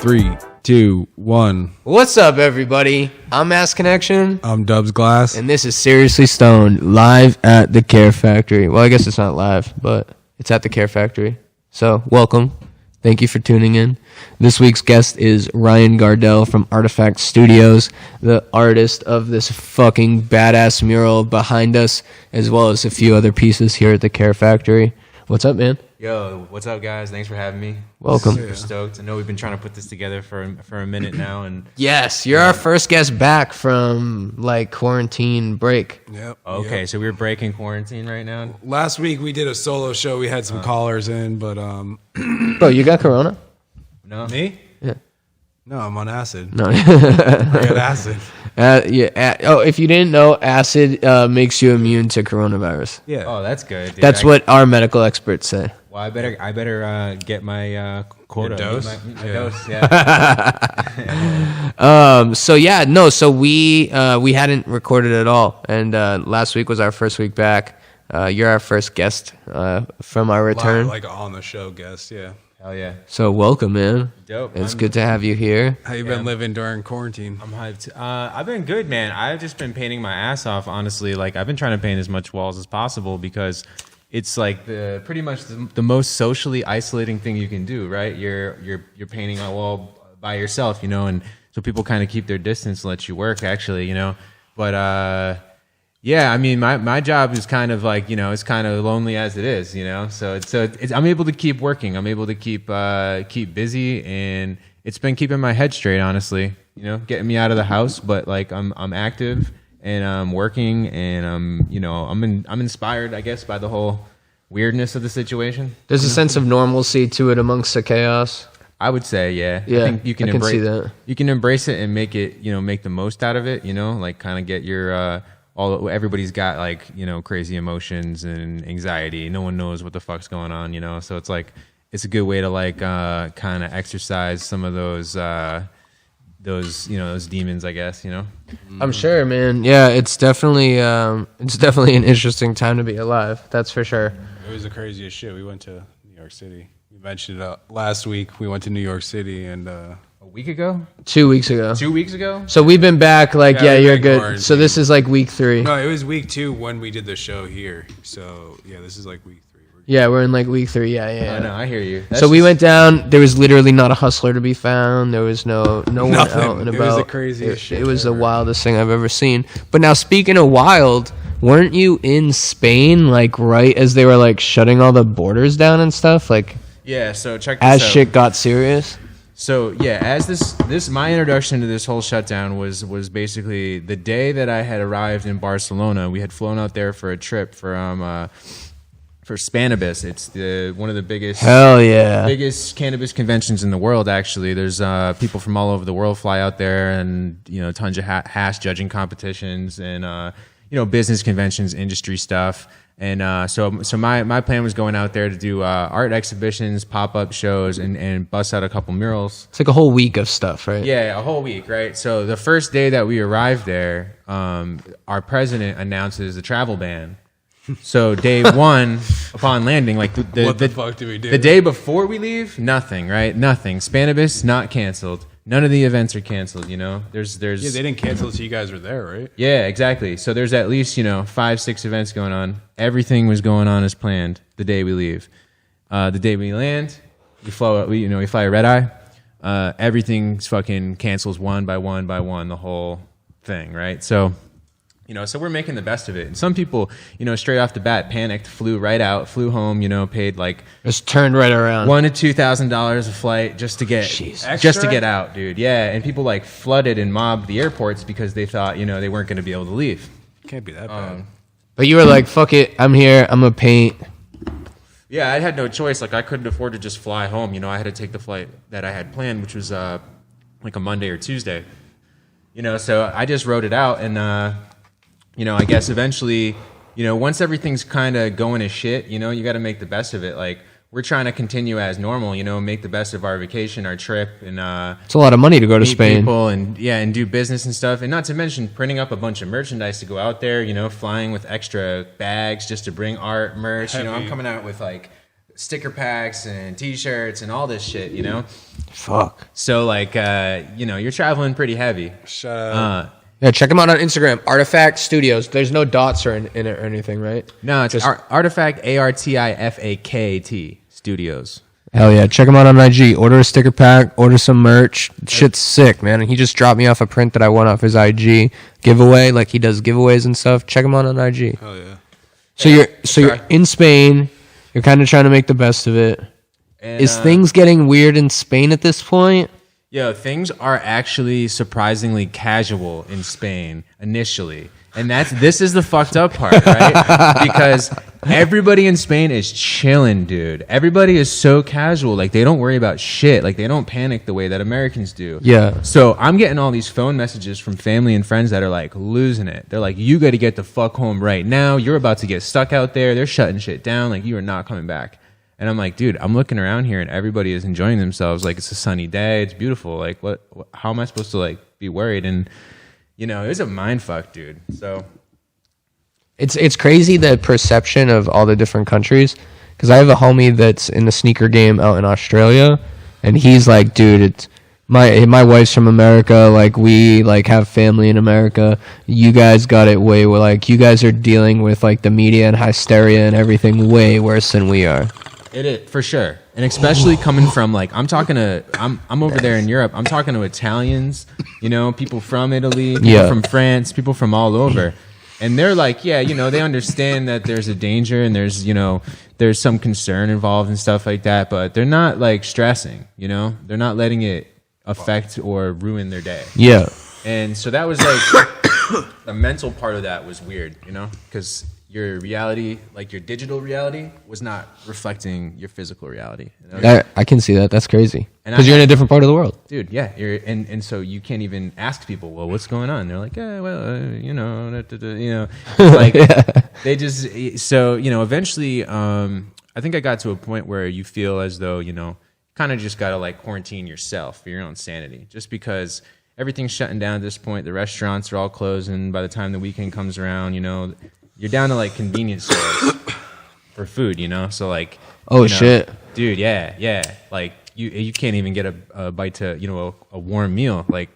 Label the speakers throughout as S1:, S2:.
S1: 3, 2, 1.
S2: What's up, everybody? I'm Mass Connection.
S1: I'm Dubz Glass.
S2: And this is Seriously Stoned, live at the Care Factory. Well, I guess it's not live, but it's at the Care Factory. So, welcome. Thank you for tuning in. This week's guest is Ryan Gardell from Artifakt Studios, the artist of this fucking badass mural behind us, as well as a few other pieces here at the Care Factory. What's up, man?
S3: Yo, what's up, guys? Thanks for having me.
S2: Welcome.
S3: Super stoked. I know we've been trying to put this together for a minute now, and
S2: yes, you're our first guest back from like quarantine break.
S1: Yep.
S3: Okay,
S1: yep.
S3: so we're breaking quarantine right now.
S1: Last week we did a solo show. We had some callers in, but
S2: Bro, you got corona?
S3: No,
S1: me?
S2: Yeah.
S1: No, I'm on acid.
S2: No.
S1: I got acid.
S2: If you didn't know, acid makes you immune to coronavirus.
S1: Yeah.
S3: Oh, that's good. Dude.
S2: That's what our medical experts say.
S3: Well, I better get my quota.
S1: Your dose?
S3: My dose. Yeah.
S2: So we hadn't recorded at all, and last week was our first week back. You're our first guest from our return.
S1: Like on the show guest, yeah.
S3: Hell yeah.
S2: So welcome, man.
S3: Dope.
S2: It's good to have you here.
S1: How you been living during quarantine?
S3: I'm hyped. I've been good, man. I've just been painting my ass off, honestly. Like, I've been trying to paint as much walls as possible because it's like pretty much the most socially isolating thing you can do, right? You're painting a wall by yourself, you know, and so people kind of keep their distance and let you work, actually, you know. But yeah, I mean, my job is kind of like, you know, it's kind of lonely as it is, you know. So I'm able to keep working. I'm able to keep busy, and it's been keeping my head straight, honestly. You know, getting me out of the house, but like I'm active and I'm working, and I'm inspired, I guess, by the whole weirdness of the situation.
S2: There's a sense of normalcy to it amongst the chaos.
S3: I would say, yeah.
S2: Yeah,
S3: I think you can embrace
S2: see that.
S3: You can embrace it and make the most out of it. You know, like kind of get your everybody's got like, you know, crazy emotions and anxiety. No one knows what the fuck's going on, you know. So it's like it's a good way to like kind of exercise some of those demons, I guess, you know.
S2: I'm sure, man. Yeah, it's definitely an interesting time to be alive. That's for sure.
S1: It was the craziest shit. We went to New York City. We mentioned it last week. We went to New York City and
S3: a week ago?
S2: 2 weeks ago.
S3: 2 weeks ago?
S2: So we've been back, like, yeah, you're good.
S1: Quarantine.
S2: So this is like week 3.
S1: No, it was week 2 when we did the show here. So yeah, this is like week 3.
S2: Yeah, we're in like week 3. Yeah.
S3: Oh, no, I hear you.
S2: So we went down. There was literally not a hustler to be found. There was no one out and about.
S1: It was the craziest shit.
S2: It was the wildest thing I've ever seen. But now, speaking of wild, weren't you in Spain, like, right as they were like shutting all the borders down and stuff? Like,
S3: yeah, so check this
S2: as
S3: out.
S2: shit got serious?
S3: So yeah, as this my introduction to this whole shutdown was basically the day that I had arrived in Barcelona. We had flown out there for a trip for Cannabis. It's one of the biggest biggest cannabis conventions in the world. Actually, there's people from all over the world fly out there, and you know, tons of hash judging competitions and business conventions, industry stuff. And so my plan was going out there to do art exhibitions, pop-up shows, and bust out a couple murals.
S2: It's like a whole week of stuff, right?
S3: Yeah, a whole week, right? So the first day that we arrived there, our president announces a travel ban. So day one, upon landing, like
S1: what the fuck do we do?
S3: The day before we leave, nothing, right? Nothing. Cannabis not canceled. None of the events are canceled, you know? There's
S1: Yeah, they didn't cancel until you guys were there, right?
S3: Yeah, exactly. So there's at least, 5-6 events going on. Everything was going on as planned the day we leave. The day we land, we fly a red eye. Everything's fucking cancels one by one by one, the whole thing, right? So so we're making the best of it. And some people, straight off the bat panicked, flew right out, flew home, paid like
S2: just turned right around
S3: $1,000 to $2,000 a flight just to get out, dude. Yeah, and people like flooded and mobbed the airports because they thought, they weren't going to be able to leave.
S1: Can't be that bad.
S2: But you were like, fuck it, I'm here, I'm gonna paint.
S3: Yeah, I had no choice. Like, I couldn't afford to just fly home. I had to take the flight that I had planned, which was like a Monday or Tuesday. So I just wrote it out, and I guess eventually, once everything's kind of going to shit, you got to make the best of it. Like, we're trying to continue as normal, make the best of our vacation, our trip, and
S2: it's a lot of money to go to Spain.
S3: People and do business and stuff, and not to mention printing up a bunch of merchandise to go out there. Flying with extra bags just to bring art, merch. I'm coming out with like sticker packs and T-shirts and all this shit, you know.
S2: Fuck.
S3: So like, you're traveling pretty heavy.
S1: Shut up.
S2: Yeah, check them out on Instagram. Artifakt Studios. There's no dots in it or anything, right?
S3: No, it's just Artifakt Artifakt Studios.
S2: Hell yeah. Check him out on IG. Order a sticker pack. Order some merch. Shit's sick, man. And he just dropped me off a print that I won off his IG giveaway. Like he does giveaways and stuff. Check him out on IG.
S1: Hell yeah.
S2: So you're in Spain. You're kind of trying to make the best of it.
S3: And,
S2: Is things getting weird in Spain at this point?
S3: Yo, things are actually surprisingly casual in Spain initially. And this is the fucked up part, right? Because everybody in Spain is chilling, dude. Everybody is so casual. Like, they don't worry about shit. Like, they don't panic the way that Americans do.
S2: Yeah.
S3: So I'm getting all these phone messages from family and friends that are, like, losing it. They're like, you got to get the fuck home right now. You're about to get stuck out there. They're shutting shit down. Like, you are not coming back. And I'm like, dude, I'm looking around here and everybody is enjoying themselves. Like, it's a sunny day. It's beautiful. Like, how am I supposed to, like, be worried? And it was a mind fuck, dude. So
S2: it's crazy the perception of all the different countries. Because I have a homie that's in the sneaker game out in Australia, and he's like, dude, it's my wife's from America. Like we like have family in America. You guys got it way like you guys are dealing with like the media and hysteria and everything way worse than we are.
S3: it is for sure, and especially coming from like I'm over there in Europe. I'm talking to Italians, people from Italy, people from France, people from all over. And they're like, yeah, they understand that there's a danger and there's some concern involved and stuff like that, but they're not like stressing, they're not letting it affect or ruin their day.
S2: Yeah.
S3: And so that was like the mental part of that was weird, because your reality, like your digital reality, was not reflecting your physical reality.
S2: I can see that. That's crazy. Because you're in a different part of the world.
S3: Dude, yeah. And so you can't even ask people, well, what's going on? They're like, yeah, well, like they just, so, eventually, I think I got to a point where you feel as though, kind of just got to like quarantine yourself for your own sanity, just because everything's shutting down at this point. The restaurants are all closing. By the time the weekend comes around, you're down to like convenience stores for food, So like,
S2: shit,
S3: dude, yeah, like you can't even get a bite to a warm meal. Like,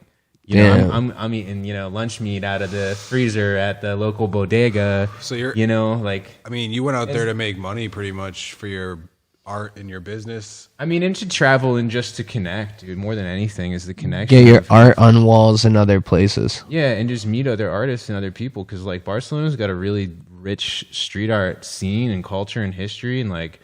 S3: I'm eating lunch meat out of the freezer at the local bodega.
S1: So you're
S3: like,
S1: I mean, you went out there to make money pretty much for your art and your business.
S3: I mean, and to travel and just to connect, dude. More than anything is the connection.
S2: Get your art on walls in other places.
S3: Yeah, and just meet other artists and other people, because like Barcelona's got a really rich street art scene and culture and history, and like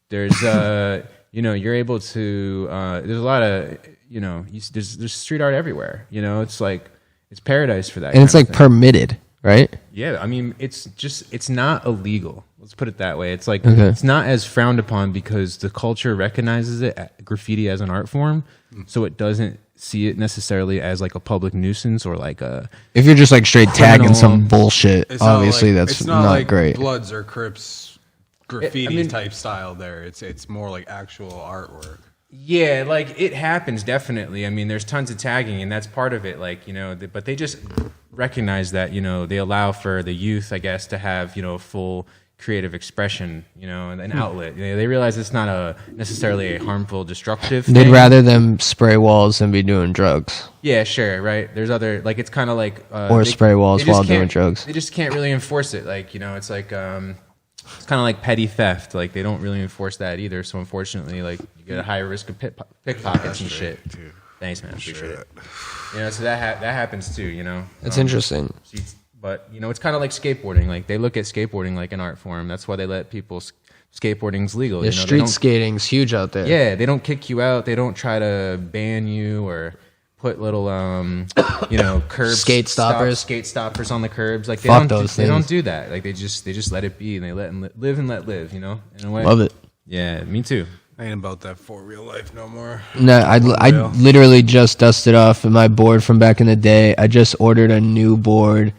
S3: there's you're able to there's a lot of there's street art everywhere. It's like it's paradise for that.
S2: And it's like permitted, right?
S3: Yeah, I mean it's not illegal. Let's put it that way. It's like It's not as frowned upon because the culture recognizes graffiti as an art form, so it doesn't see it necessarily as like a public nuisance or like a.
S2: If you're just like straight tagging some bullshit,
S1: it's
S2: obviously
S1: like,
S2: that's
S1: it's not like
S2: great.
S1: Bloods or Crips graffiti type style there. It's more like actual artwork.
S3: Yeah, like it happens definitely. I mean, there's tons of tagging, and that's part of it. Like but they just recognize that they allow for the youth, I guess, to have full creative expression, and an outlet. They realize it's not necessarily a harmful, destructive thing.
S2: They'd rather them spray walls than be doing drugs.
S3: Yeah, sure, right. There's other, like, it's kind of like
S2: or spray walls while doing drugs.
S3: They just can't really enforce it. Like, it's like it's kind of like petty theft. Like, they don't really enforce that either. So unfortunately, like, you get a higher risk of pickpockets and shit. Dude. Thanks, man. Appreciate it. So that happens too.
S2: That's interesting.
S3: But it's kind of like skateboarding. Like they look at skateboarding like an art form. That's why they let people skateboarding's legal.
S2: Yeah, street skating's huge out there.
S3: Yeah, they don't kick you out. They don't try to ban you or put little curb
S2: skate
S3: stoppers on the curbs. Like they don't do that. Like they just let it be and they live and let live. In a way.
S2: Love it.
S3: Yeah, me too.
S1: I ain't about that for real life no more.
S2: No, I literally just dusted off my board from back in the day. I just ordered a new board.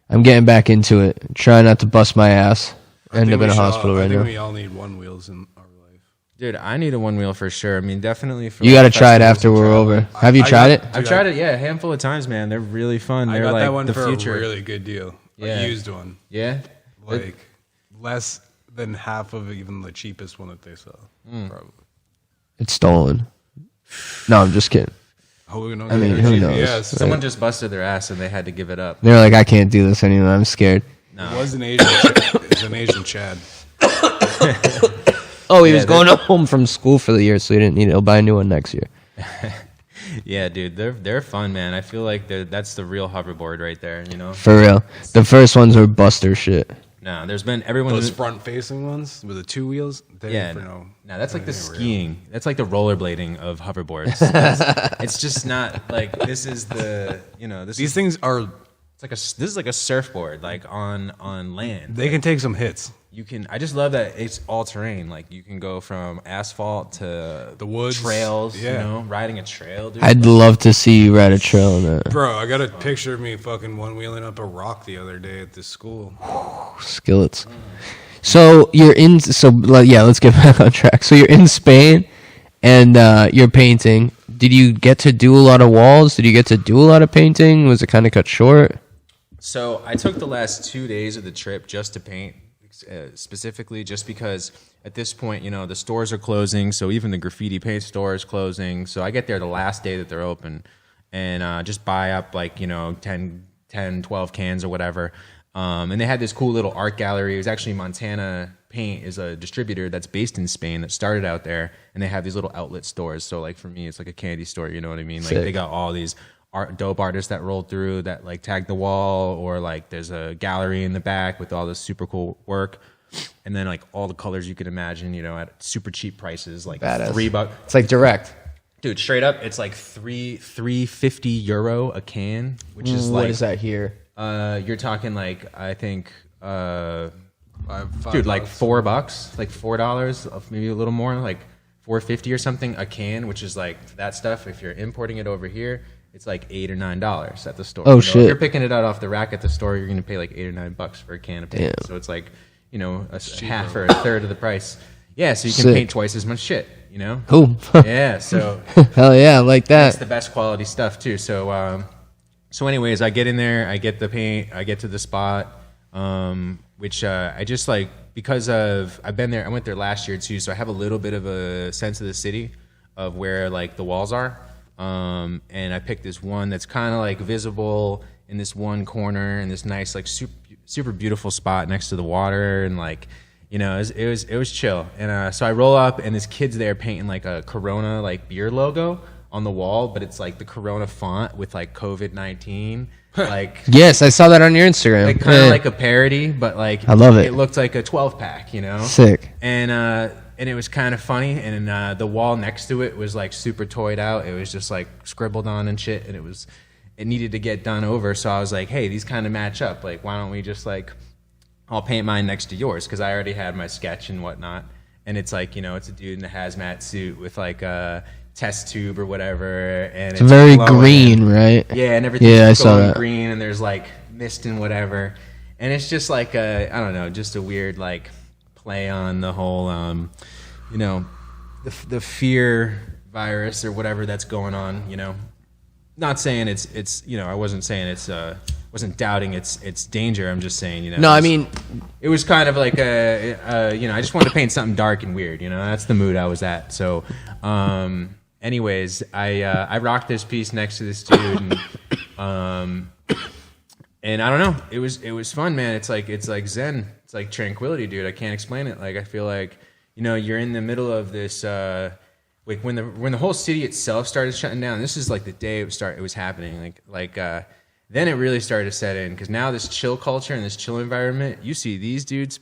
S2: I'm getting back into it. Try not to bust my ass. End up in a hospital right now.
S1: I think we all need one wheels in our life.
S3: Dude, I need a one wheel for sure. I mean, definitely.
S2: You got to try it after we're over. Have you tried it?
S3: I've tried it, a handful of times, man. They're really fun. They're
S1: I got
S3: like
S1: that one
S3: the
S1: for
S3: future.
S1: a really good deal.
S3: Yeah.
S1: A used one.
S3: Yeah?
S1: Like less than half of even the cheapest one that they sell. Probably.
S2: It's stolen. No, I'm just kidding.
S1: I mean,
S2: who knows?
S1: Yes.
S3: Someone just busted their ass and they had to give it up.
S2: They're like, I can't do this anymore. I'm scared.
S3: No.
S1: It was an Asian. It's an Asian Chad.
S2: Oh, he was going home from school for the year, so he didn't need it. He'll buy a new one next year.
S3: Yeah, dude, they're fun, man. I feel like that's the real hoverboard right there, you know?
S2: For real. The first ones were buster shit.
S3: No, there's been everyone.
S1: Those front-facing ones with the 2 wheels.
S3: Yeah,
S1: no,
S3: that's like the skiing. That's like the rollerblading of hoverboards. It's just not like this is the
S1: These things are.
S3: It's like this is like a surfboard, like on land.
S1: They can take some hits.
S3: You can. I just love that it's all terrain. Like you can go from asphalt to
S1: The woods.
S3: trails.
S1: Yeah.
S3: You know, riding a trail, dude.
S2: I'd love to see you ride a trail in that.
S1: Bro, I got a picture of me fucking one-wheeling up a rock the other day at this school.
S2: Skillets. So you're in. So yeah, let's get back on track. So you're in Spain, and you're painting. Did you get to do a lot of walls? Did you get to do a lot of painting? Was it kind of cut short?
S3: So I took the last 2 days of the trip just to paint, specifically just because at this point, the stores are closing. So even the graffiti paint store is closing. So I get there the last day that they're open and just buy up 10, 12 cans or whatever. And they had this cool little art gallery. It was actually Montana Paint is a distributor that's based in Spain that started out there. And they have these little outlet stores. So like for me, it's like a candy store. You know what I mean? Like
S2: Sick.
S3: they got all these dope artists that rolled through that like tag the wall, or like there's a gallery in the back with all this super cool work, and then like all the colors you could imagine, at super cheap prices, like
S2: Badass.
S3: $3.
S2: It's like direct.
S3: Dude, straight up, it's like €3.50 a can, which is like
S2: What is that here?
S3: You're talking like I think
S1: $5,
S3: dude, like $4, like $4, maybe a little more, like $4.50 or something a can, which is like that stuff. If you're importing it over here, it's like $8 or $9 at the store.
S2: Oh,
S3: If
S2: shit.
S3: you're picking it out off the rack at the store, you're gonna pay like $8 or $9 for a can of paint.
S2: Damn.
S3: So it's like a half or a third of the price. Yeah, so you can
S2: Sick.
S3: paint twice as much shit.
S2: Cool.
S3: Yeah, so
S2: Hell yeah, I like
S3: it's
S2: that.
S3: the best quality stuff too. So anyways, I get in there, I get the paint, I get to the spot, which I just like because I've been there. I went there last year too, so I have a little bit of a sense of the city, of where like the walls are. And I picked this one that's kind of like visible in this one corner in this nice like super beautiful spot next to the water, and like it was chill. And so I roll up and this kid's there painting like a Corona like beer logo on the wall, but it's like the Corona font with like COVID-19 like
S2: Yes, I saw that on your Instagram.
S3: like kind of
S2: Yeah.
S3: like a parody, but like
S2: I love it.
S3: It looked like a 12-pack,
S2: Sick.
S3: and it was kind of funny, and the wall next to it was like super toyed out. It was just like scribbled on and shit, and it needed to get done over. So I was like, hey, these kind of match up. Like, why don't we just like, I'll paint mine next to yours, because I already had my sketch and whatnot. And it's like, it's a dude in a hazmat suit with like a test tube or whatever, and
S2: It's very
S3: glowing.
S2: green, right?
S3: Yeah, and everything's
S2: Yeah, I saw
S3: glowing
S2: that.
S3: green, and there's like mist and whatever, and it's just like I don't know, just a weird like play on the whole, the fear virus or whatever that's going on. Not saying it's I wasn't saying wasn't doubting its danger. I'm just saying
S2: No, I mean,
S3: it was kind of like I just wanted to paint something dark and weird. That's the mood I was at. So, anyways, I rocked this piece next to this dude, and I don't know. It was fun, man. It's like Zen. It's like tranquility, dude. I can't explain it. Like I feel like you're in the middle of this. Like when the whole city itself started shutting down. This is like the day it was happening. Then it really started to set in, because now this chill culture and this chill environment, you see these dudes,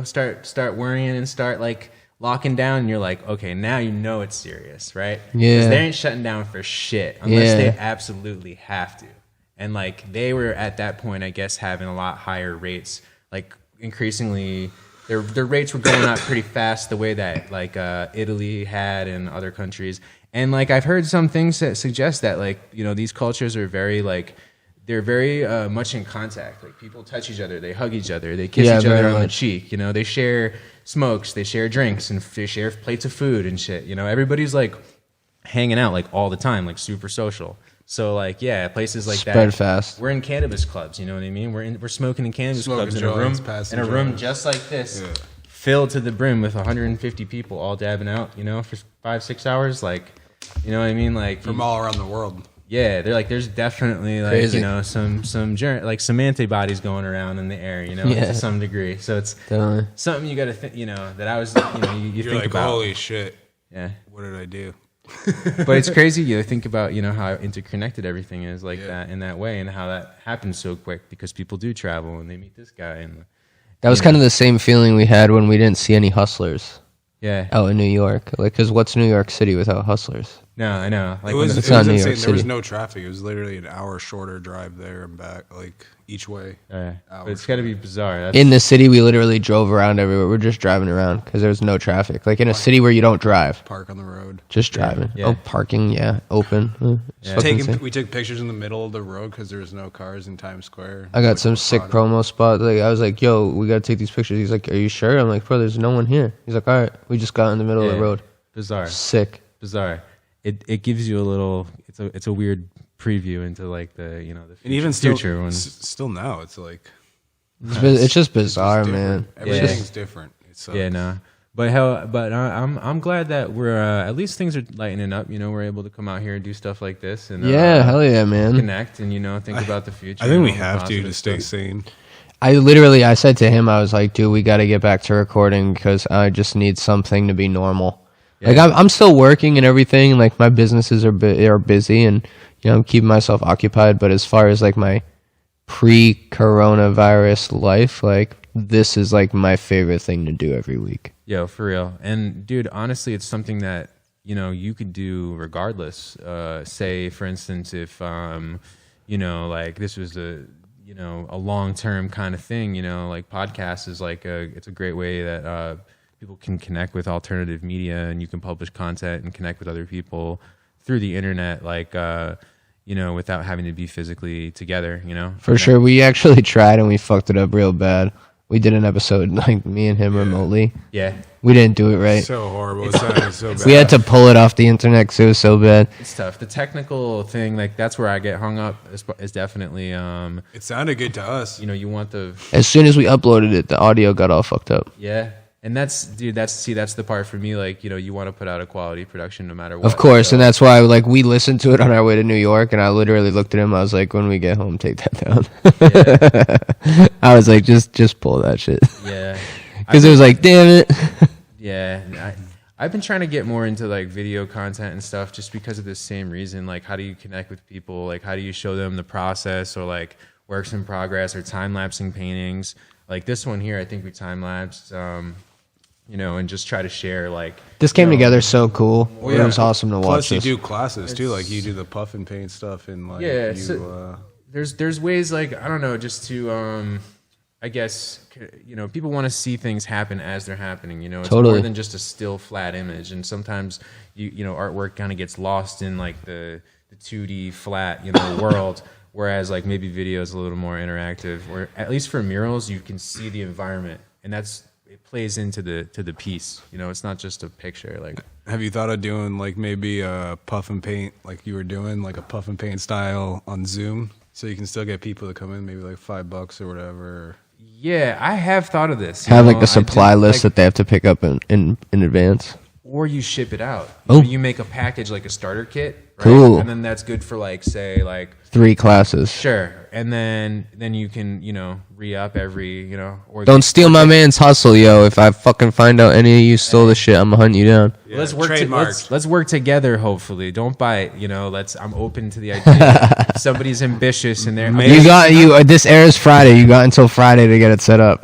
S3: start worrying and start like locking down, and you're like, okay, now it's serious, right?
S2: Yeah.
S3: 'Cause they ain't shutting down for shit unless
S2: Yeah.
S3: they absolutely have to. And like they were at that point, I guess, having a lot higher rates. Like increasingly, their rates were going up pretty fast, the way that like Italy had and other countries. And like I've heard some things that suggest that like these cultures are very like. They're very much in contact. Like people touch each other, they hug each other, they kiss
S2: Yeah,
S3: each other
S2: very
S3: on the
S2: much.
S3: cheek. They share smokes, they share drinks, and they share plates of food and shit. Everybody's like hanging out like all the time, like super social. So like places like
S2: Spread
S3: that.
S2: fast.
S3: We're in cannabis clubs. You know what I mean? We're smoking in cannabis
S1: Smoking
S3: clubs in a room
S1: joints, passing
S3: in a room
S1: joints.
S3: just like this, filled to the brim with 150 people all dabbing out, you know, for 5-6 hours. Like, you know what I mean? Like
S1: From all around the world.
S3: Yeah, they're like, there's definitely like,
S2: Crazy.
S3: you know, some antibodies going around in the air, you know,
S2: Yeah.
S3: to some degree. So it's
S2: Definitely.
S3: something you got to think, you know, that I was, you know, you
S1: You're
S3: think
S1: like,
S3: about.
S1: holy shit,
S3: Yeah.
S1: what did I do?
S3: But it's crazy. You think about, you know, how interconnected everything is like
S1: Yeah.
S3: that in that way, and how that happens so quick because people do travel and they meet this guy. And
S2: That was kind of the same feeling we had when we didn't see any hustlers
S3: yeah.
S2: out in New York. Like, because what's New York City without hustlers?
S3: No, I know. Like
S1: It
S3: when
S1: was,
S3: the-
S2: It's
S1: it
S2: not
S1: was
S2: New
S1: insane.
S2: York
S1: There was
S2: City.
S1: no traffic. It was literally an hour shorter drive there and back, like each way.
S3: but it's got to be bizarre. That's,
S2: In the city, we literally drove around everywhere. We're just driving around because there was no traffic. Like in a city where you don't drive,
S1: Park on the road.
S2: just driving.
S3: Yeah.
S2: Oh, parking, yeah, open. It's
S3: Yeah.
S2: fucking insane.
S1: We took pictures in the middle of the road because there was no cars in Times Square.
S2: I got
S1: Like,
S2: some sick
S1: Prado.
S2: promo spot. Like I was like, "Yo, we gotta take these pictures." He's like, "Are you sure?" I'm like, "Bro, there's no one here." He's like, "All right, we just got in the middle of the
S3: Yeah.
S2: road."
S3: bizarre.
S2: Sick.
S3: It gives you a little. It's a weird preview into like the, you know, the
S1: And even still,
S3: future when
S1: still now, it's like
S2: It's just
S1: it's
S2: bizarre,
S1: different.
S2: man.
S1: Everything's different. It's
S3: yeah, no. But I'm glad that we're at least things are lightening up. You know, we're able to come out here and do stuff like this and
S2: Yeah, hell yeah, man.
S3: connect and, you know, think about the future.
S1: I think we
S3: and all the
S1: have to
S3: positive
S1: stay
S3: stuff.
S1: sane.
S2: I said to him, I was like, dude, we got to get back to recording because I just need something to be normal.
S3: Yeah.
S2: Like I'm still working and everything. Like my businesses are busy, and you know I'm keeping myself occupied. But as far as like my pre-coronavirus life, like this is like my favorite thing to do every week.
S3: Yo, for real. And dude, honestly, it's something that, you know, you could do regardless. Say, for instance, if you know, like this was a long-term kind of thing, you know, like podcast is like it's a great way that people can connect with alternative media, and you can publish content and connect with other people through the internet, like you know, without having to be physically together, you know.
S2: For sure, we actually tried and we fucked it up real bad. We did an episode like me and him remotely.
S3: Yeah.
S2: We didn't do it right.
S1: So horrible. It sounded so bad.
S2: We had to pull it off the internet because it was so bad.
S3: It's tough. The technical thing, like that's where I get hung up. Is definitely,
S1: It sounded good to us.
S3: you know, you want the
S2: As soon as we uploaded it, the audio got all fucked up.
S3: yeah, and that's the part for me. Like, you know, you want to put out a quality production no matter what.
S2: Of course,
S3: So-
S2: and that's why like we listened to it on our way to New York, and I literally looked at him. I was like, "When we get home, take that down." I was like, "Just pull that shit,"
S3: yeah,
S2: because it was like, "Damn it."
S3: yeah. I've been trying to get more into like video content and stuff, just because of the same reason. Like, how do you connect with people? Like, how do you show them the process, or like works in progress, or time lapsing paintings? Like this one here, I think we time lapsed. You know, and just try to share like
S2: This came
S3: you know,
S2: together so cool.
S1: Well,
S2: It
S1: yeah.
S2: was awesome to watch.
S1: Plus, you
S2: This.
S1: do classes too. Like you do the puff and paint stuff, and like
S3: Yeah,
S1: you.
S3: so- there's ways, like, I don't know, just to I guess, you know, people want to see things happen as they're happening, you know. It's
S2: Totally.
S3: more than just a still flat image, and sometimes you know, artwork kind of gets lost in like the 2D flat, you know, world, whereas like maybe video is a little more interactive, or at least for murals you can see the environment, and it plays into the piece, you know. It's not just a picture. Like,
S1: Have you thought of doing like maybe a puff and paint, like you were doing, like a puff and paint style on Zoom, so you can still get people to come in, maybe like $5 or whatever.
S3: yeah, I have thought of this. You
S2: Have
S3: know,
S2: like a supply
S3: I did,
S2: list
S3: like,
S2: that they have to pick up in advance.
S3: or you ship it out.
S2: Oh.
S3: You make a package, like a starter kit, right?
S2: Cool.
S3: And then that's good for like, say, like,
S2: 3 classes.
S3: sure. And then you can, you know, re-up every, you know, or
S2: Don't steal my man's hustle, yo. If I fucking find out any of you stole the shit, I'm gonna hunt you down.
S3: let's
S1: Yeah,
S3: work
S1: trademark.
S3: let's work together, hopefully. Don't bite, you know. I'm open to the idea. If somebody's ambitious and they're
S2: This airs Friday. You got until Friday to get it set up.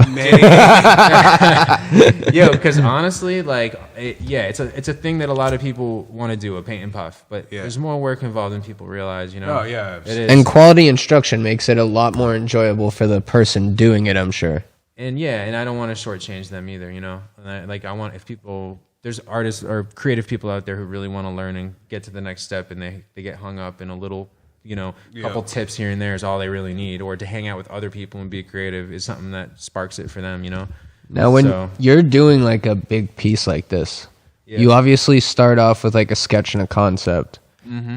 S3: yo, because honestly, like, it's a thing that a lot of people want to do, a paint and puff, but
S1: Yeah.
S3: there's more work involved than people realize, you know.
S1: Oh, yeah.
S3: It is.
S2: And quality instruction makes it a lot more enjoyable for the person doing it, I'm sure.
S3: And yeah, and I don't want to shortchange them either, you know. And I want, if people, there's artists or creative people out there who really want to learn and get to the next step, and they get hung up in a little, you know, couple tips here and there is all they really need, or to hang out with other people and be creative is something that sparks it for them, you know.
S2: Now, when
S3: So-
S2: you're doing like a big piece like this,
S3: Yeah.
S2: you obviously start off with like a sketch and a concept.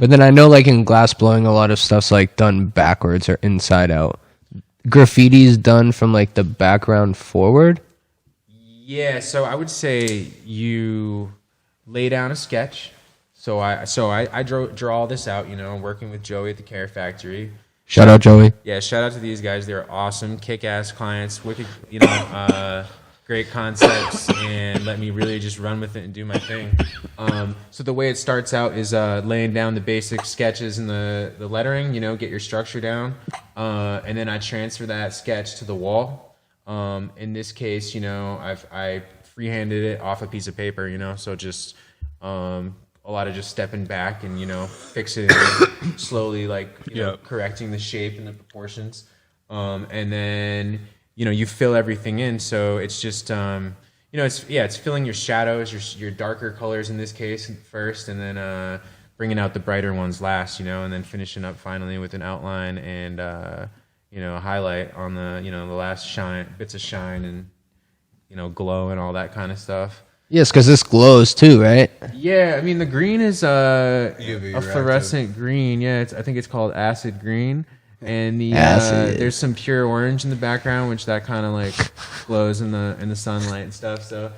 S2: But then I know like in glass blowing, a lot of stuff's like done backwards or inside out. Graffiti's done from like the background forward.
S3: Yeah, so I would say you lay down a sketch. So I draw all this out, working with Joey at the Care Factory.
S2: Shout out, Joey.
S3: Yeah, shout out to these guys. They're awesome, kick-ass clients, wicked, great concepts, and let me really just run with it and do my thing. So the way it starts out is laying down the basic sketches and the lettering, get your structure down, and then I transfer that sketch to the wall. In this case, I freehanded it off a piece of paper, so just a lot of just stepping back and fixing it slowly, correcting the shape and the proportions, and then you fill everything in. So it's just it's filling your shadows, your darker colors in this case first, and then bringing out the brighter ones last, and then finishing up finally with an outline and a highlight on the the last bits of shine and glow and all that kind of stuff.
S2: Yes, because this glows too, right?
S3: Yeah, I mean the green is a
S1: UV
S3: fluorescent green. Yeah, I think it's called acid green, and there's some pure orange in the background, which that kind of glows in the sunlight and stuff. So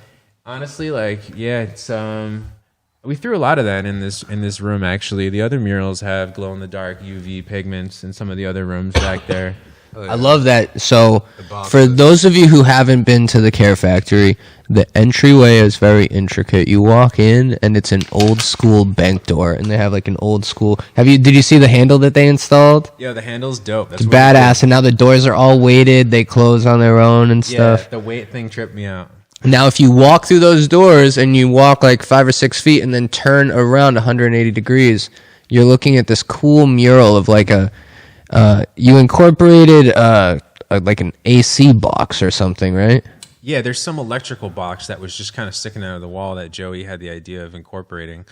S3: honestly, it's we threw a lot of that in this room. Actually, the other murals have glow in the dark UV pigments in some of the other rooms back there.
S1: Oh, yeah.
S2: I love that. So, for those of you who haven't been to the Care Factory, the entryway is very intricate. You walk in, and it's an old school bank door, and they have an old school. Did you see the handle that they installed?
S3: Yeah, the handle's dope. That's
S2: It's badass, and now the doors are all weighted. They close on their own and stuff.
S3: Yeah, the weight thing tripped me out.
S2: Now, if you walk through those doors and you walk 5 or 6 feet and then turn around 180 degrees, you're looking at this cool mural of you incorporated an AC box or something, right?
S3: Yeah, there's some electrical box that was just kind of sticking out of the wall that Joey had the idea of incorporating.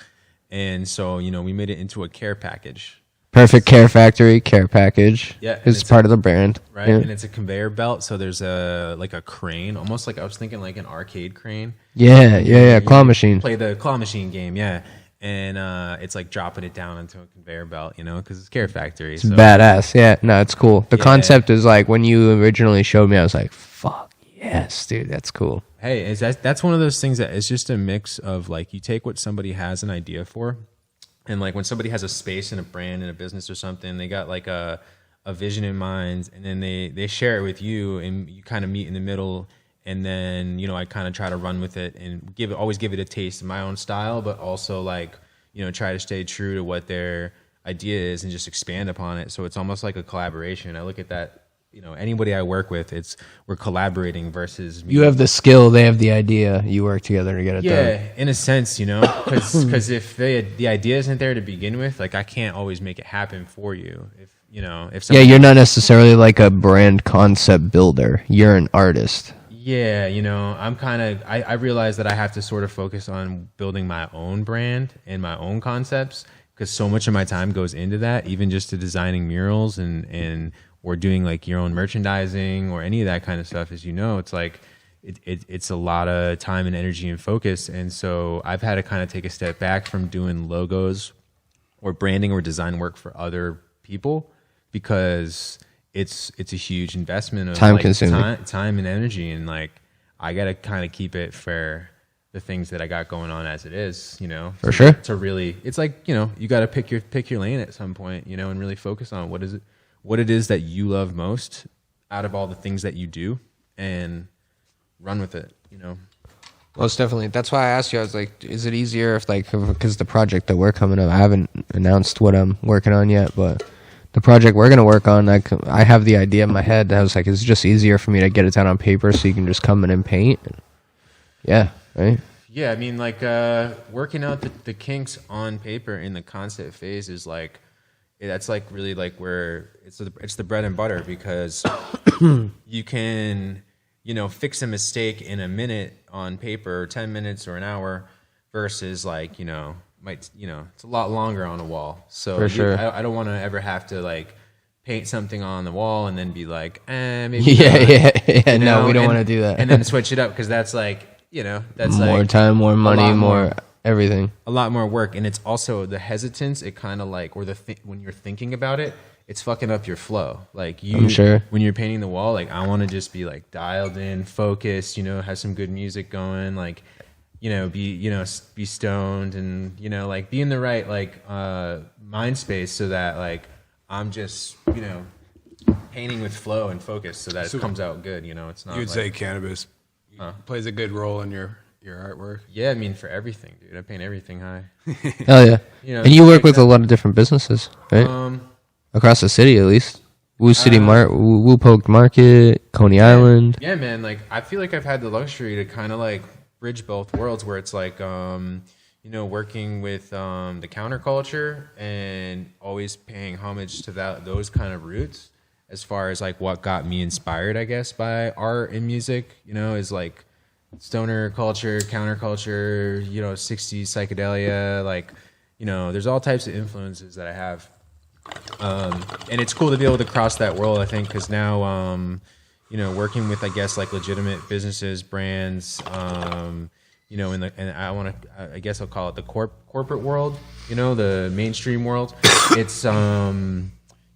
S3: And so, we made it into a care package.
S2: Perfect Care Factory care package.
S3: Yeah.
S2: It's part of the brand.
S3: Right.
S2: Yeah.
S3: And it's a conveyor belt. So there's a crane, almost I was thinking an arcade crane.
S2: Yeah. Claw machine.
S3: Play the claw machine game. Yeah. And it's dropping it down into a conveyor belt, because it's Care Factory.
S2: It's badass. Yeah. No, it's cool. The concept is when you originally showed me, I was like, fuck yes, dude, that's cool.
S3: Hey, that's one of those things that is just a mix of you take what somebody has an idea for, and when somebody has a space in a brand in a business or something, they got a vision in mind, and then they share it with you, and you kind of meet in the middle. And then, I kind of try to run with it and always give it a taste in my own style, but also try to stay true to what their idea is and just expand upon it. So it's almost like a collaboration. I look at that, anybody I work with, we're collaborating versus me.
S2: You have the skill, they have the idea, you work together to get it done.
S3: Yeah, in a sense, because if the idea isn't there to begin with, I can't always make it happen for you. If
S2: you're not necessarily a brand concept builder. You're an artist.
S3: Yeah, I'm I realize that I have to sort of focus on building my own brand and my own concepts, because so much of my time goes into that, even just to designing murals or doing your own merchandising or any of that kind of stuff. As it's a lot of time and energy and focus. And so I've had to kind of take a step back from doing logos or branding or design work for other people, because it's a huge investment of
S2: time consuming,
S3: time and energy, and I gotta kind of keep it for the things that I got going on as it is,
S2: For sure.
S3: To really, it's you gotta pick your lane at some point, and really focus on what it is that you love most out of all the things that you do, and run with it,
S2: Most definitely. That's why I asked you. I was like, is it easier if because the project that we're coming up, I haven't announced what I'm working on yet, but the project we're going to work on, I have the idea in my head. I was like, it's just easier for me to get it down on paper so you can just come in and paint. Yeah, right?
S3: Yeah, I mean, working out the kinks on paper in the concept phase is that's really where it's the bread and butter, because you can, fix a mistake in a minute on paper, or 10 minutes or an hour, versus it's a lot longer on a wall. So
S2: for sure.
S3: I don't want to ever have to paint something on the wall and then be maybe
S2: yeah. No, we don't want to do that.
S3: And then switch it up, because that's that's
S2: more time, more money, more everything.
S3: A lot more work, and it's also the hesitance. It kind of or when you're thinking about it, it's fucking up your flow. Like
S2: I'm sure.
S3: when you're painting the wall, like I want to just be like dialed in, focused, have some good music going, like, be stoned and, like be in the right, like, mind space so that like I'm just, painting with flow and focus so that it comes out good. It's not.
S1: You would
S3: like,
S1: say cannabis plays a good role in your artwork.
S3: yeah, I mean for everything, dude. I paint everything high.
S2: Hell yeah. And you work with
S3: that.
S2: a lot of different businesses, right? Across the city, at least. Woo Poke Market, Coney Island.
S3: Yeah, man. Like I feel like I've had the luxury to kind of like bridge both worlds, where it's like, working with the counterculture and always paying homage to those kind of roots. As far as like what got me inspired, I guess, by art and music, is like stoner culture, counterculture, 60s psychedelia, like, there's all types of influences that I have. And it's cool to be able to cross that world, I think, because now, working with, I guess, like legitimate businesses, brands, and I guess I'll call it the corporate world, the mainstream world. It's,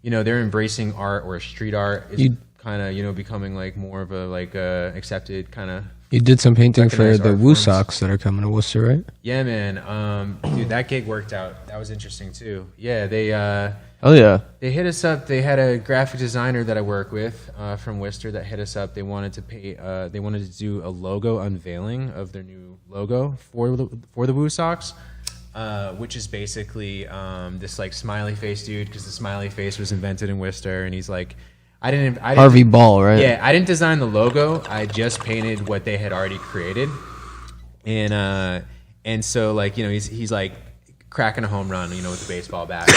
S3: they're embracing art or street art is kind of, becoming like more of a like accepted kind of.
S2: You did some painting for the Woo
S3: forms.
S2: Socks that are coming to Worcester, right?
S3: Yeah, man. Dude, that gig worked out. That was interesting too. Yeah, they
S2: Oh yeah.
S3: they hit us up. They had a graphic designer that I work with from Worcester that hit us up. They wanted to they wanted to do a logo unveiling of their new logo for the Woo Socks. Which is basically this like smiley face dude, because the smiley face was invented in Worcester, and he's like, I didn't
S2: Harvey Ball, right?
S3: Yeah, I didn't design the logo. I just painted what they had already created, and so like he's like cracking a home run, with the baseball bat,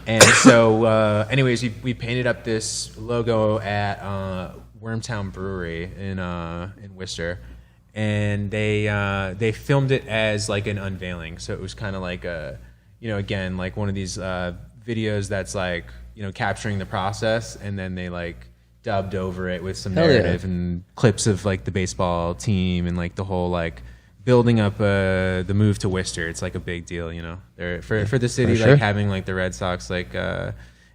S3: and so anyways, we painted up this logo at Wormtown Brewery in Worcester. And they filmed it as like an unveiling, so it was kind of like a, again, like one of these videos that's like, capturing the process, and then they like dubbed over it with some narrative and clips of like the baseball team and like the whole like building up the move to Worcester. It's like a big deal, They're, for the city, like having like the Red Sox like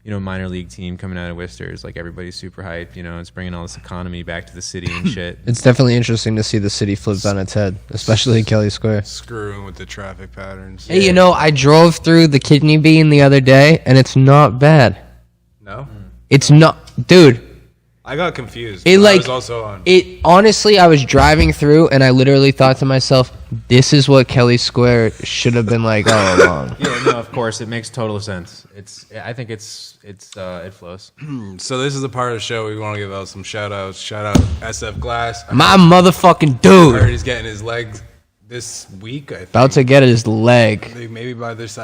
S3: minor league team coming out of Worcester is like everybody's super hyped. It's bringing all this economy back to the city and shit.
S2: It's definitely interesting to see the city flipped on its head, especially in Kelly Square.
S1: Screwing with the traffic patterns.
S2: Hey, I drove through the Kidney Bean the other day, and it's not bad.
S1: No?
S2: It's not, dude.
S1: I got confused.
S2: It
S1: I was also on.
S2: It honestly, I was driving through, and I literally thought to myself, "This is what Kelly Square should have been like all along."
S3: Yeah, no, of course, it makes total sense. I think it flows.
S1: So this is the part of the show we want to give out some shout outs. Shout out SF Glass.
S2: My motherfucking
S1: I
S2: dude.
S1: heard he's getting his leg this week, I think.
S2: About to get his leg.
S1: Maybe by this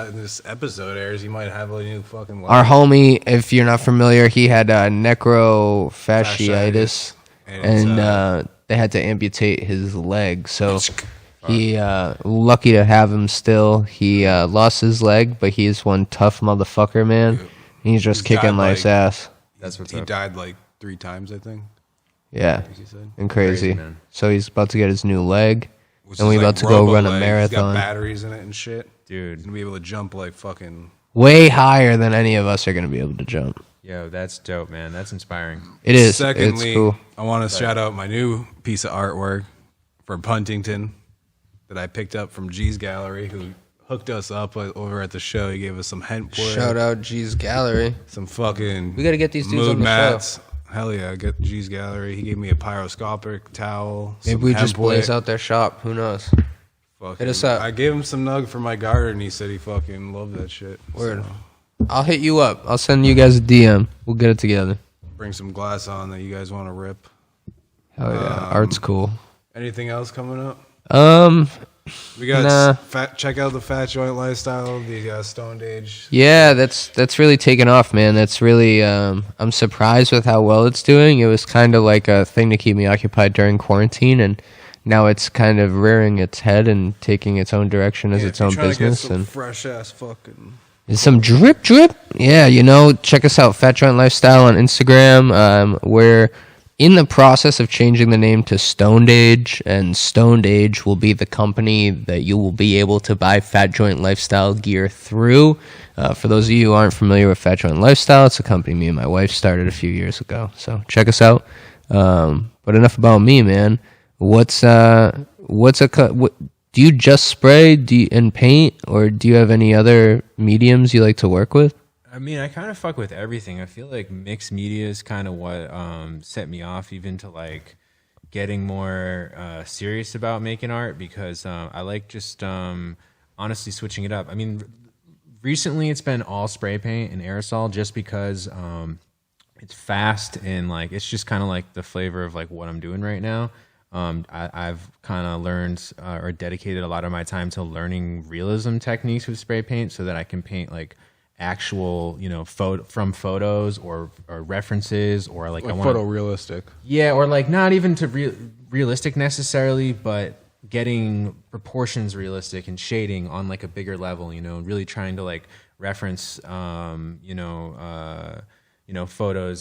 S1: episode airs, he might have a new fucking leg.
S2: Our homie, if you're not familiar, he had necrofasciitis, and they had to amputate his leg. So he lucky to have him still. He lost his leg, but he is one tough motherfucker, man. He's just kicking life's ass.
S3: That's what's
S1: He
S3: up.
S1: died like 3 times, I think.
S2: Yeah,
S1: He said.
S2: and crazy.
S3: man.
S2: So he's about to get his new leg,
S1: Which
S2: and
S1: is
S2: we
S1: like
S2: about to go run a
S1: robo-leg. He's
S2: marathon.
S1: got batteries in it and shit.
S3: Dude.
S1: He's gonna be able to jump like fucking.
S2: Way higher than any of us are going to be able to jump.
S3: Yo, that's dope, man. That's inspiring.
S2: It is.
S1: Secondly,
S2: it's cool.
S1: I want to shout out my new piece of artwork from Puntington that I picked up from G's Gallery, who hooked us up over at the show. He gave us some hemp wood,
S2: Shout out G's Gallery.
S1: some fucking.
S2: We got to get these dudes
S1: mood
S2: on the
S1: mats.
S2: show.
S1: Hell yeah, get G's Gallery. He gave me a pyroscopic towel.
S2: Maybe
S1: some
S2: we
S1: hemp
S2: just blaze
S1: wick.
S2: out their shop. Who knows?
S1: Fucking-
S2: Hit us up.
S1: I gave him some nug for my garden. He said he fucking loved that shit.
S2: Word.
S1: So,
S2: I'll hit you up. I'll send you guys a DM. We'll get it together.
S1: bring some glass on that you guys want to rip.
S2: Hell yeah. Art's cool.
S1: Anything else coming up? We got
S2: Nah.
S1: check out the Fat Joint Lifestyle, the Stoned Age.
S2: Yeah, that's really taken off, man. That's really I'm surprised with how well it's doing. It was kind of like a thing to keep me occupied during quarantine, and now it's kind of rearing its head and taking its own direction as its own business.
S1: Some
S2: And
S1: fresh ass fucking.
S2: some drip. Yeah, check us out, Fat Joint Lifestyle on Instagram. We're in the process of changing the name to Stoned Age, and Stoned Age will be the company that you will be able to buy Fat Joint Lifestyle gear through. For those of you who aren't familiar with Fat Joint Lifestyle, it's a company me and my wife started a few years ago. So check us out. But enough about me, man. What do you just spray and paint, or do you have any other mediums you like to work with?
S3: I mean, I kind of fuck with everything. I feel like mixed media is kind of what set me off even to like getting more serious about making art, because I like just honestly switching it up. I mean, recently it's been all spray paint and aerosol just because it's fast and like it's just kind of like the flavor of like what I'm doing right now. I've kind of learned or dedicated a lot of my time to learning realism techniques with spray paint so that I can paint like actual, you know, from photos or references, or like I want
S1: photorealistic.
S3: Yeah, or like not even to realistic necessarily, but getting proportions realistic and shading on like a bigger level, you know, really trying to like reference photos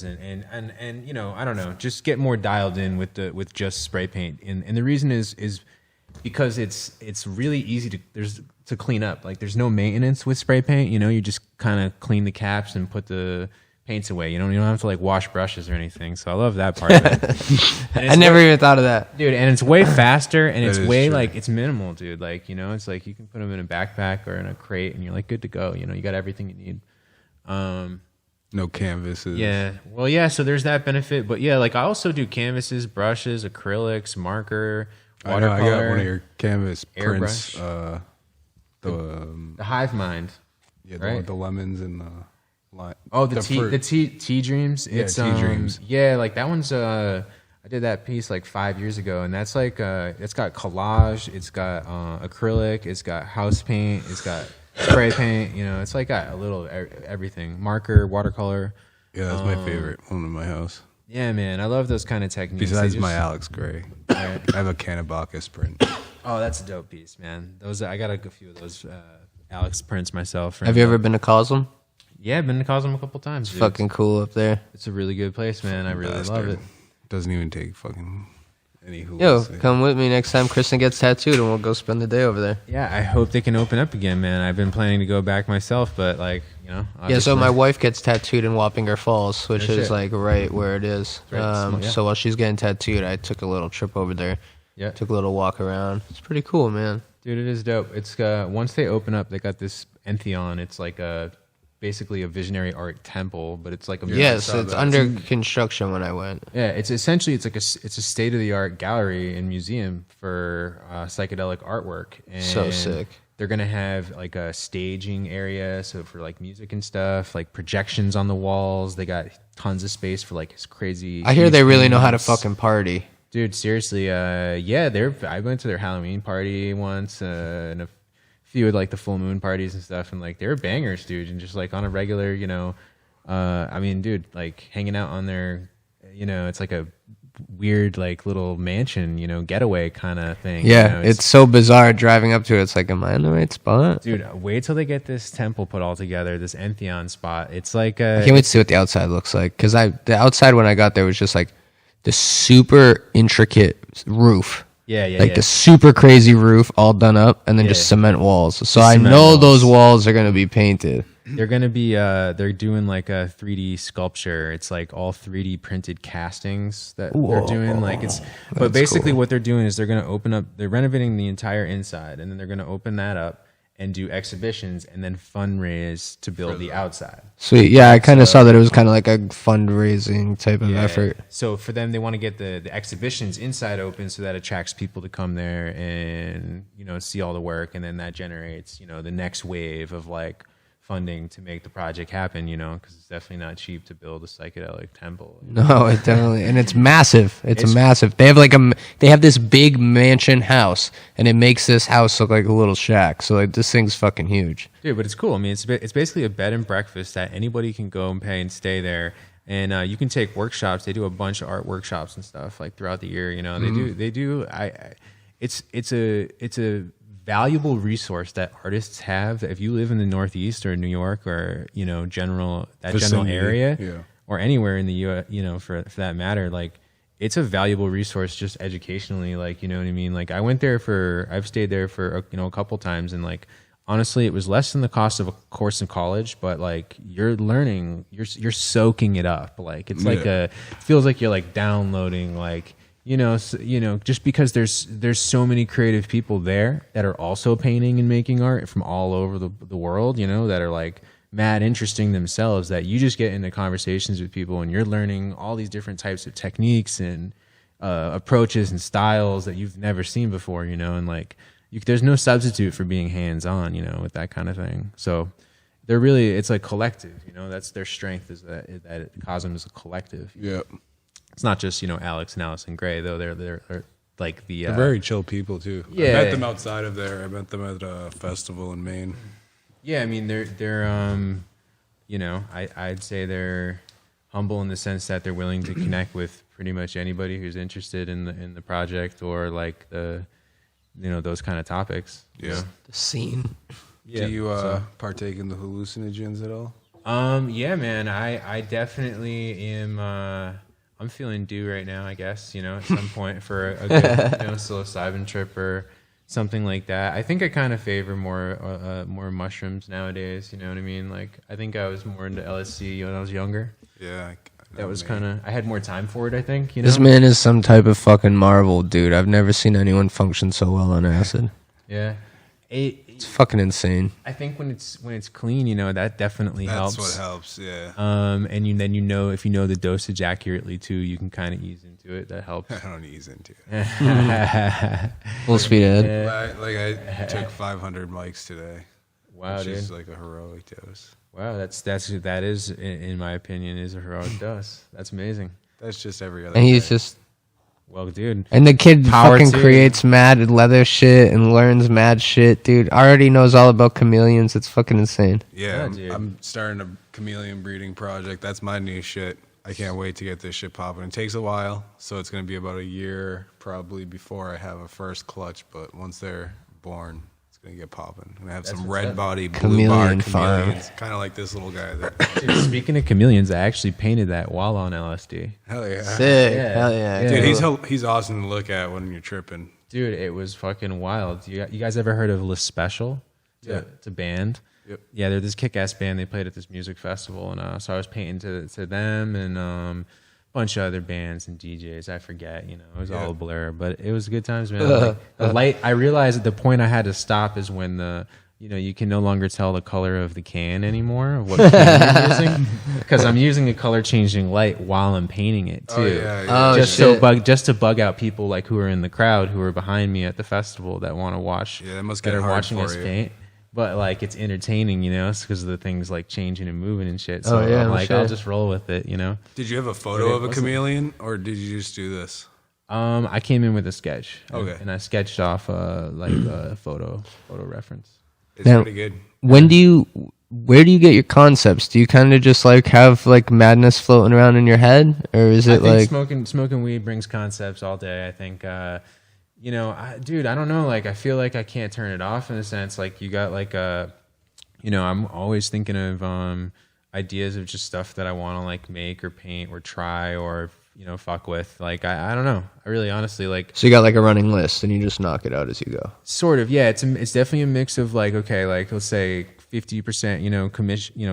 S3: and you know, I don't know, just get more dialed in with just spray paint. And the reason is because it's really easy to clean up. Like there's no maintenance with spray paint, you know, you just kind of clean the caps and put the paints away. You don't have to like wash brushes or anything. So I love that part of it.
S2: I never even thought of that.
S3: Dude, and it's way faster and it's way
S1: true.
S3: like it's minimal, dude. Like, you know, it's like you can put them in a backpack or in a crate and you're like good to go. You know, you got everything you need.
S1: No canvases.
S3: Yeah. Well, yeah, so there's that benefit, but yeah, like I also do canvases, brushes, acrylics, marker, watercolor.
S1: I got one of your canvas prints.
S3: Airbrush. The Hive Mind.
S1: Yeah,
S3: right?
S1: the lemons and the lime.
S3: Oh, the tea dreams.
S1: Yeah,
S3: It's
S1: tea dreams.
S3: Yeah, like that one's I did that piece like 5 years ago, and that's like it's got collage, it's got acrylic, it's got house paint, it's got spray paint, you know, it's like got a little everything. Marker, watercolor.
S1: Yeah, that's my favorite one in my house.
S3: Yeah, man, I love those kind of techniques.
S1: Besides my Alex Gray. I have a Cannabis print.
S3: Oh, that's a dope piece, man. Those I got a few of those Alex prints myself.
S2: Have you ever been to Cosm?
S3: Yeah, I've been to Cosm a couple times.
S2: It's
S3: Dude.
S2: fucking cool up there.
S3: It's a really good place, man. I really love it.
S1: Doesn't even take fucking any hools.
S2: Yo, come with me next time Kristen gets tattooed and we'll go spend the day over there.
S3: Yeah, I hope they can open up again, man. I've been planning to go back myself, but like, you know.
S2: Yeah, so my wife gets tattooed in Wappinger Falls, which
S3: No
S2: is
S3: shit.
S2: like right where it is.
S3: Right, yeah.
S2: So while she's getting tattooed, I took a little trip over there.
S3: Yeah.
S2: Took a little walk around. It's pretty cool, man.
S3: Dude, it is dope. It's once they open up, they got this Entheon. It's like basically a visionary art temple, but it's like a
S2: Yes, it's under construction when I went.
S3: Yeah, it's essentially it's a state of the art gallery and museum for psychedelic artwork. And
S2: So sick.
S3: They're gonna have like a staging area, so for like music and stuff, like projections on the walls. They got tons of space for like crazy.
S2: I hear they really know how to
S3: paintings.
S2: fucking party.
S3: Dude, seriously, yeah, I went to their Halloween party once, and a few of like the full moon parties and stuff, and like they were bangers, dude, and just like on a regular, you know, I mean, dude, like hanging out on their, you know, it's like a weird like little mansion, you know, getaway kind of thing.
S2: Yeah,
S3: you know?
S2: it's so bizarre driving up to it. It's like, am I in the right spot?
S3: Dude, wait till they get this temple put all together, this Entheon spot. It's like
S2: I can't wait to see what the outside looks like, because the outside when I got there was just like the super intricate roof.
S3: Yeah,
S2: the super crazy roof all done up and then just cement walls. So I know those walls are going to be painted.
S3: They're going to be, they're doing like a 3D sculpture. It's like all 3D printed castings that they're doing. Like but basically what they're doing is they're going to open up, they're renovating the entire inside, and then they're going to open that up and do exhibitions and then fundraise to build the outside.
S2: Sweet. Yeah, I kind of saw that it was kind of like a fundraising type of effort.
S3: So for them, they want to get the exhibitions inside open so that attracts people to come there and, you know, see all the work. And then that generates, you know, the next wave of like funding to make the project happen, you know, because it's definitely not cheap to build a psychedelic temple.
S2: No, it definitely, and it's massive. It's massive. They have like they have this big mansion house, and it makes this house look like a little shack. So like this thing's fucking huge.
S3: Dude, but it's cool. I mean, it's basically a bed and breakfast that anybody can go and pay and stay there. And you can take workshops. They do a bunch of art workshops and stuff like throughout the year. You know, they do. It's a valuable resource that artists have. If you live in the Northeast or New York or, you know, general area or anywhere in the U.S., you know, for that matter, like it's a valuable resource just educationally, like, you know what I mean? Like I've stayed there for, you know, a couple times, and like, honestly, it was less than the cost of a course in college, but like you're learning, you're soaking it up. Like it's like it feels like you're like downloading, like, you know, just because there's so many creative people there that are also painting and making art from all over the world, you know, that are like mad interesting themselves, that you just get into conversations with people and you're learning all these different types of techniques and approaches and styles that you've never seen before, you know, and like there's no substitute for being hands-on, you know, with that kind of thing. So they're really, it's like collective, you know, that's their strength, is that Cosm is a collective.
S1: Yep.
S3: It's not just, you know, Alex and Allison Gray, though. They're like the
S1: they're very chill people too.
S3: Yeah.
S1: I met them outside of there. I met them at a festival in Maine.
S3: Yeah, I mean they're you know, I'd say they're humble in the sense that they're willing to connect with pretty much anybody who's interested in the project, or like the, you know, those kind of topics.
S1: Yeah.
S3: You know?
S2: The scene.
S3: Yeah.
S1: Do you partake in the hallucinogens at all?
S3: Yeah, man, I definitely am. I'm feeling due right now, I guess, you know, at some point for a good, you know, psilocybin trip or something like that. I think I kind of favor more mushrooms nowadays. You know what I mean? Like, I think I was more into LSD when I was younger.
S1: Yeah.
S3: That was kind of, I had more time for it, I think. You know?
S2: This man is some type of fucking marvel, dude. I've never seen anyone function so well on acid.
S3: Yeah.
S2: It's fucking insane.
S3: I think when it's clean, you know, that definitely helps.
S1: That's what helps, yeah.
S3: And then you know, if you know the dosage accurately too, you can kind of ease into it. That helps.
S1: I don't ease into it.
S2: Full speed ahead.
S3: Yeah.
S1: I took 500 mics today.
S3: Wow,
S1: which
S3: dude.
S1: is like a heroic dose.
S3: Wow, that is, in my opinion, is a heroic dose. That's amazing.
S1: That's just every other
S2: And he's
S1: day.
S2: just...
S3: Well, dude.
S2: And the kid
S3: Power
S2: fucking
S3: to
S2: creates mad leather shit and learns mad shit, dude. Already knows all about chameleons. It's fucking insane.
S1: Yeah,
S3: dude.
S1: I'm starting a chameleon breeding project. That's my new shit. I can't wait to get this shit popping. It takes a while, so it's going to be about a year probably before I have a first clutch, but once they're born, it's going to get popping. And I have some red body blue
S2: Chameleon
S1: bar
S2: farm.
S1: chameleons, kind of like this little guy there.
S3: Dude, speaking of chameleons, I actually painted that while on LSD.
S1: Hell yeah.
S2: Sick.
S3: Yeah.
S2: Hell yeah.
S3: Yeah.
S1: Dude, he's awesome to look at when you're tripping.
S3: Dude, it was fucking wild. You guys ever heard of Le Special?
S1: Yeah.
S3: It's a band.
S1: Yep.
S3: Yeah, they're this kick-ass band. They played at this music festival, and so I was painting to them and a bunch of other bands and DJs. I forget, you know, it was all a blur, but it was good times, man. Like, the light. I realized at the point I had to stop is when you can no longer tell the color of the can anymore, of what can you're using, because I'm using a color changing light while I'm painting it too.
S1: Oh, yeah.
S2: Oh,
S3: Just to bug out people like who are in the crowd, who are behind me at the festival, that want to watch.
S1: Yeah, that must
S3: that
S1: get
S3: are
S1: hard
S3: watching
S1: for
S3: us
S1: you.
S3: paint. But like, it's entertaining, you know, because of the things like changing and moving and shit. So
S2: Oh, yeah,
S3: I'm
S2: no
S3: like,
S2: shit.
S3: I'll just roll with it, you know.
S1: Did you have a
S3: But
S1: photo
S3: it
S1: of a
S3: wasn't-
S1: chameleon, or did you just do this?
S3: I came in with a sketch.
S1: Okay.
S3: And I sketched off like a photo reference.
S1: It's
S2: Now-
S1: pretty good.
S2: Where do you get your concepts? Do you kind of just like have like madness floating around in your head, or is
S3: I
S2: it
S3: think
S2: like
S3: smoking weed brings concepts all day. I think, you know, dude, I don't know. Like, I feel like I can't turn it off in a sense. Like, you got like you know, I'm always thinking of ideas of just stuff that I want to like make or paint or try or, you know, fuck with. Like, I don't know. I really honestly like.
S2: so you got like a running list and you just knock it out as you go?
S3: Sort of, yeah. It's definitely a mix of like, okay, like let's say 50%, you know,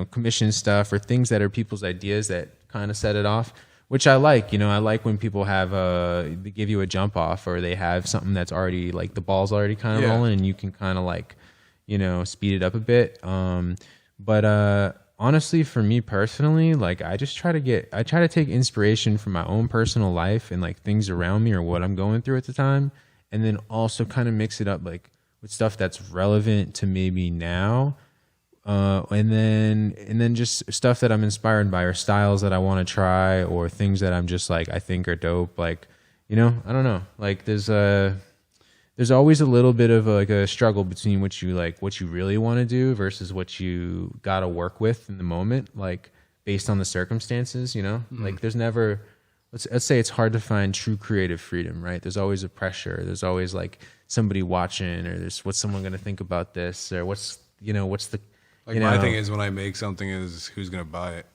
S3: commission stuff or things that are people's ideas that kind of set it off, which I like. You know, I like when people have they give you a jump off, or they have something that's already like the ball's already kind of
S1: Yeah.
S3: rolling, and you can kind of like, you know, speed it up a bit. But honestly, for me personally, like I try to take inspiration from my own personal life and like things around me or what I'm going through at the time, and then also kind of mix it up like with stuff that's relevant to maybe now. And then just stuff that I'm inspired by, or styles that I want to try, or things that I'm just like I think are dope. Like, you know, I don't know. Like there's always a little bit of like a struggle between what you really want to do versus what you got to work with in the moment, like based on the circumstances. You know, like there's never. Let's say it's hard to find true creative freedom, right? There's always a pressure. There's always like somebody watching, or there's what's someone going to think about this, or what's the
S1: Like, my thing is when I make something is who's gonna buy it.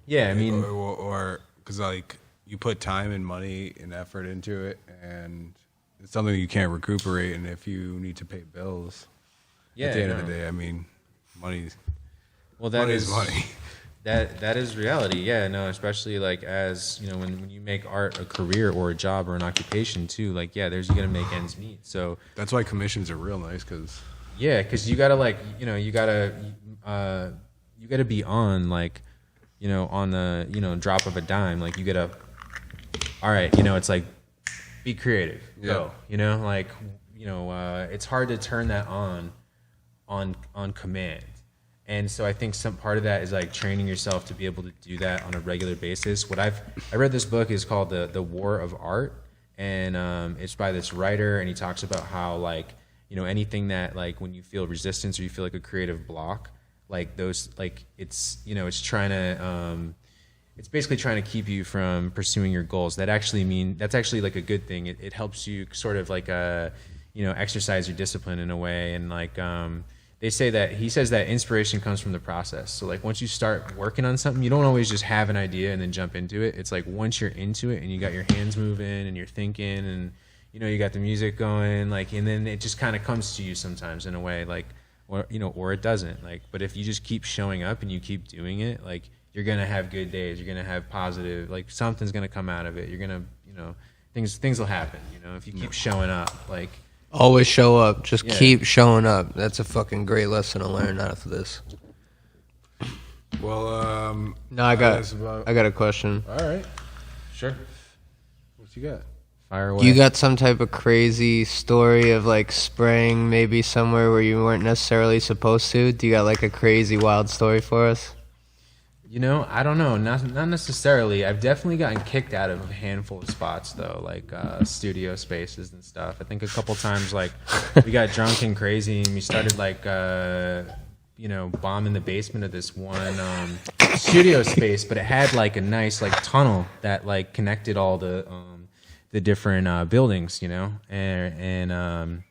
S3: Yeah, I mean,
S1: or because like you put time and money and effort into it, and it's something you can't recuperate. And if you need to pay bills, at the end of the day, I mean, money is money.
S3: That is reality. Yeah, no, especially like as, you know, when you make art a career or a job or an occupation too, like, yeah, you got to make ends meet. So
S1: that's why commissions are real nice, because
S3: you got to, like, you know, you got to be on, like, you know, on the, you know, drop of a dime. Like, you got to, all right, you know, it's like, be creative. Go, you know, like, you know, it's hard to turn that on command. And so I think some part of that is like training yourself to be able to do that on a regular basis. I read this book is called the War of Art, and it's by this writer, and he talks about how, like, you know, anything that, like, when you feel resistance or you feel like a creative block, like those, like, it's, you know, it's trying to it's basically trying to keep you from pursuing your goals. That's actually like a good thing. It helps you sort of like you know, exercise your discipline in a way, and like he says that inspiration comes from the process. So like once you start working on something, you don't always just have an idea and then jump into it. It's like once you're into it and you got your hands moving and you're thinking and, you know, you got the music going, like, and then it just kind of comes to you sometimes in a way, like, or, you know, or it doesn't, like, but if you just keep showing up and you keep doing it, like, you're going to have good days. You're going to have positive, like, something's going to come out of it. You're going to, you know, things will happen, you know, if you keep showing up, like,
S2: Always show up. Just keep showing up. That's a fucking great lesson to learn out of this.
S1: Well,
S2: no, I got a question.
S1: All right.
S3: Sure.
S1: What you got?
S3: Fire away.
S2: You got some type of crazy story of like spraying maybe somewhere where you weren't necessarily supposed to? Do you got like a crazy wild story for us?
S3: You know, I don't know. Not necessarily. I've definitely gotten kicked out of a handful of spots, though, like studio spaces and stuff. I think a couple times, like, we got drunk and crazy, and we started, like, you know, bombing the basement of this one studio space, but it had, like, a nice, like, tunnel that, like, connected all the different buildings, you know? And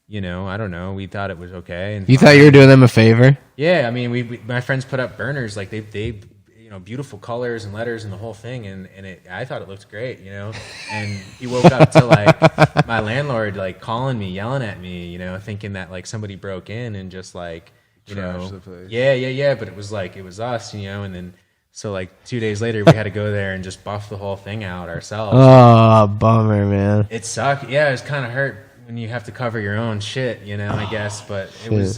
S3: you know, I don't know. We thought it was okay. And
S2: you thought you were doing them a favor?
S3: Yeah, I mean, my friends put up burners, like they, you know, beautiful colors and letters and the whole thing, and I thought it looked great, you know. And he woke up to like my landlord like calling me, yelling at me, you know, thinking that like somebody broke in and just like, you know,
S1: the place.
S3: Yeah, but it was like it was us, you know, and then. So like 2 days later, we had to go there and just buff the whole thing out ourselves.
S2: Oh, bummer, man.
S3: It sucked. Yeah, it was kind of hurt when you have to cover your own shit, you know, I guess. But it was,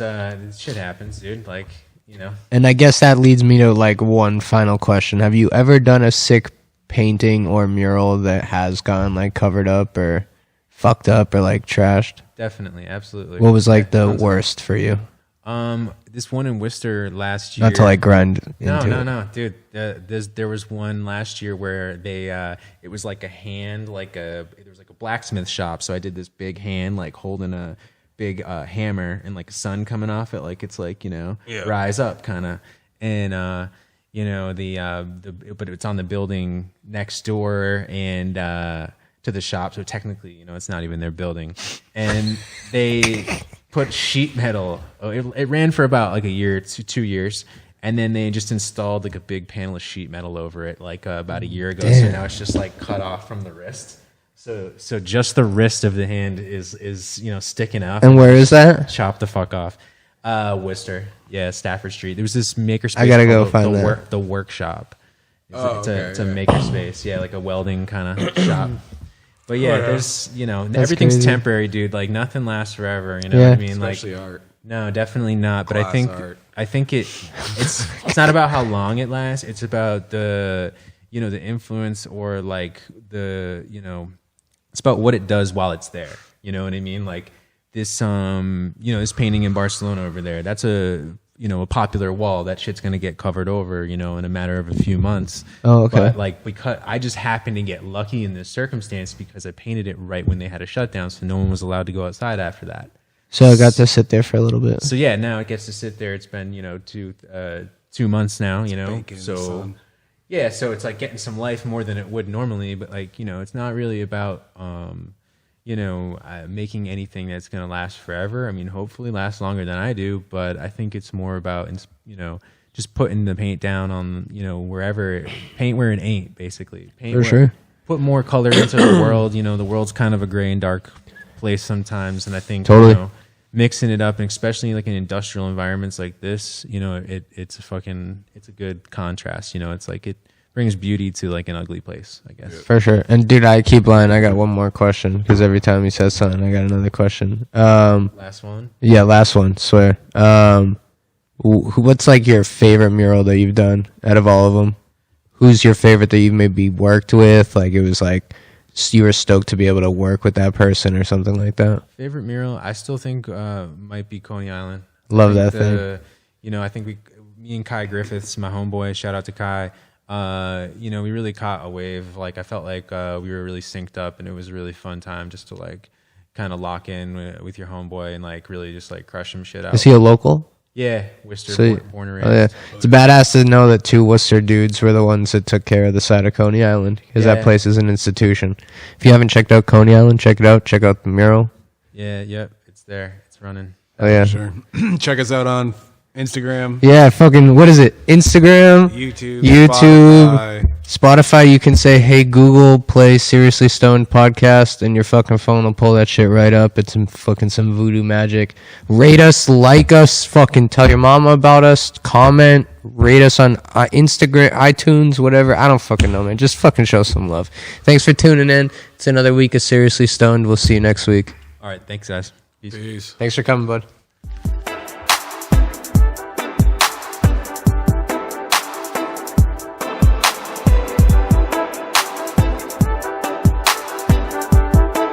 S3: shit happens, dude. Like, you know.
S2: And I guess that leads me to like one final question. Have you ever done a sick painting or mural that has gone like covered up or fucked up or like trashed?
S3: Definitely, absolutely.
S2: What was like the worst for you?
S3: This one in Worcester last year.
S2: Not to like grind into it.
S3: No, dude. There was one last year where they it was like a hand, there was like a blacksmith shop. So I did this big hand, like holding a big hammer, and like a sun coming off it, like it's like, you know, rise up kind of, and you know but it's on the building next door and to the shop, so technically, you know, it's not even their building, and they put sheet metal. It ran for about like a year, 2 years, and then they just installed like a big panel of sheet metal over it, like about a year ago.
S2: Damn.
S3: So now it's just like cut off from the wrist. So just the wrist of the hand is you know sticking up.
S2: And where is that?
S3: Chop the fuck off. Worcester, yeah, Stafford Street. There was this makerspace.
S2: I gotta go find that.
S3: The workshop. It's
S1: okay,
S3: a makerspace, yeah, like a welding kind of shop. But yeah, there's, you know,
S2: That's
S3: everything's
S2: crazy.
S3: temporary, dude. Like nothing lasts forever. You know
S2: Yeah.
S3: what I mean?
S1: Especially
S3: like
S1: art.
S3: No, definitely not. But
S1: Class art.
S3: I think it's not about how long it lasts. It's about the, you know, the influence or like the, you know, it's about what it does while it's there. You know what I mean? Like this, you know, this painting in Barcelona over there. That's a, you know, a popular wall. That shit's gonna get covered over, you know, in a matter of a few months.
S2: Oh, okay.
S3: But like I just happened to get lucky in this circumstance because I painted it right when they had a shutdown, so no one was allowed to go outside after that.
S2: So I got to sit there for a little bit.
S3: So yeah, now it gets to sit there. It's been, you know, 2 months now, you know.
S1: Bacon in the
S3: So
S1: sun.
S3: yeah, so it's like getting some life more than it would normally, but like, you know, it's not really about you know, making anything that's going to last forever. I mean, hopefully last longer than I do, but I think it's more about, you know, just putting the paint down on, you know, wherever, paint where it ain't, basically. Paint
S2: For
S3: where,
S2: sure.
S3: Put more color into the world. You know, the world's kind of a gray and dark place sometimes, and I think
S2: Totally.
S3: you know, mixing it up, and especially like in industrial environments like this, you know, it's a good contrast. You know, it's like it brings beauty to like an ugly place, I guess.
S2: For sure. And dude, I keep lying. I got one more question because every time he says something, I got another question.
S3: Last one.
S2: Yeah, last one. Swear. What's like your favorite mural that you've done out of all of them? Who's your favorite that you maybe worked with? Like it was like you were stoked to be able to work with that person or something like that.
S3: Favorite mural, I still think might be Coney Island.
S2: Love
S3: I think
S2: that thing.
S3: You know, I think me and Kai Griffiths, my homeboy, shout out to Kai. You know, we really caught a wave. Like I felt like we were really synced up, and it was a really fun time just to like kind of lock in with your homeboy and like really just like crush some shit out.
S2: Is he a local?
S3: Yeah, Worcester,
S2: Sweet.
S3: born and raised.
S2: Oh yeah, it's badass to know that two Worcester dudes were the ones that took care of the side of Coney Island because that
S3: Yeah.
S2: place is an institution. If you haven't checked out Coney Island, check it out. Check out the mural.
S3: Yeah, yep, it's there. It's running.
S2: Oh yeah,
S1: Sure. Check us out on Instagram,
S2: yeah. Fucking what is it? Instagram,
S1: YouTube,
S2: Spotify. You can say, "Hey Google, play Seriously Stoned podcast," and your fucking phone will pull that shit right up. It's some voodoo magic. Rate us, like us, fucking tell your mama about us. Comment, rate us on Instagram, iTunes, whatever. I don't fucking know, man. Just fucking show some love. Thanks for tuning in. It's another week of Seriously Stoned. We'll see you next week.
S3: All right, thanks, guys. Peace.
S1: Peace.
S2: Thanks for coming, bud.